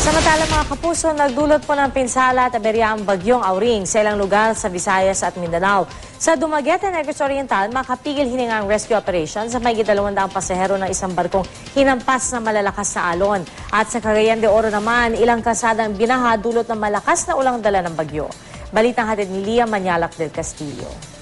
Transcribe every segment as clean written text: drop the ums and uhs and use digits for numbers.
Samantala mga kapuso, nagdulot po ng pinsala at aberya ang bagyong Auring sa ilang lugar sa Visayas at Mindanao. Sa Dumaguete, Negros Oriental, makapigil hiningang rescue operation sa may 200 pasahero ng isang barkong hinampas na malalakas na alon. At sa Cagayan de Oro naman, ilang kasadang binaha dulot ng malakas na ulang dala ng bagyo. Balitang hatid ni Lia Manyalak del Castillo.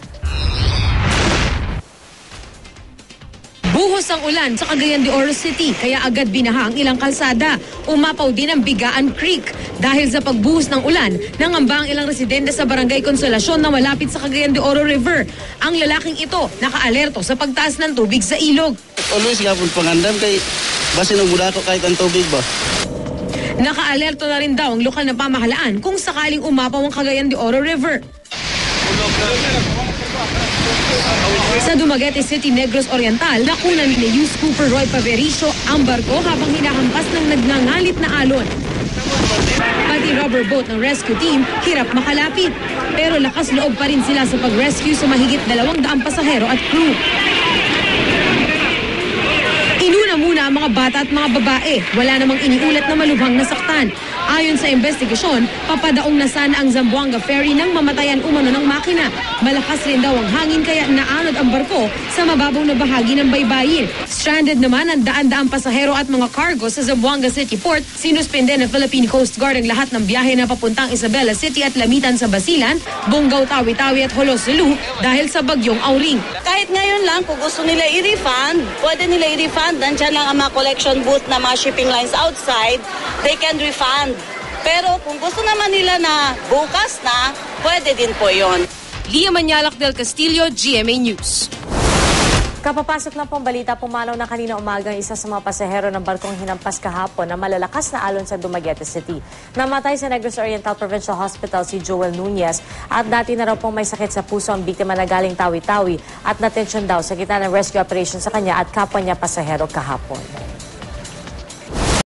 Buhos ang ulan sa Cagayan de Oro City kaya agad binaha ang ilang kalsada. Umapaw din ang Bigaan Creek. Dahil sa pagbuhos ng ulan, nangamba ang ilang residente sa Barangay Consolacion na malapit sa Cagayan de Oro River. Ang lalaking ito nakaalerto sa pagtaas ng tubig sa ilog. Always gapon pangandam kay basin og budako kahit ang tubig ba. Nakaalerto na rin daw ang lokal na pamahalaan kung sakaling umapaw ang Cagayan de Oro River. Sa Dumaguete City, Negros Oriental, nakunan ni Yus Cooper Roy Pavericio ang barko habang hinahampas ng nagngangalit na alon. Pati rubber boat ng rescue team, hirap makalapit. Pero lakas loob pa rin sila sa pag-rescue sa mahigit 200 pasahero at crew. Inuna muna ang mga bata at mga babae. Wala namang iniulat na malubhang nasaktan. Ayon sa investigasyon, papadaong na sana ang Zamboanga Ferry nang mamatayan umano ng makina. Malakas rin daw ang hangin kaya naanod ang barko sa mababaw na bahagi ng baybayin. Stranded naman ang daan-daang pasahero at mga cargo sa Zamboanga City Port. Sinuspende ng Philippine Coast Guard ang lahat ng biyahe na papuntang Isabela City at Lamitan sa Basilan, Bungaw, Tawi-Tawi at Holosulu dahil sa bagyong Auring. Kahit ngayon lang, kung gusto nila i-refund, pwede nila i-refund. Nandiyan lang ang mga collection booth na mga shipping lines outside, they can refund. Pero kung gusto naman nila na bukas na, pwede din po yon. Lia Manyalak del Castillo, GMA News. Kapapasok lang pong balita, pumanaw na kanina umaga isa sa mga pasahero ng barkong hinampas kahapon na malalakas na alon sa Dumaguete City. Namatay sa Negros Oriental Provincial Hospital si Joel Nunez at dati na raw pong may sakit sa puso ang biktima na galing Tawi-Tawi at natensyon daw sa gitna ng rescue operation sa kanya at kapwa niya pasahero kahapon.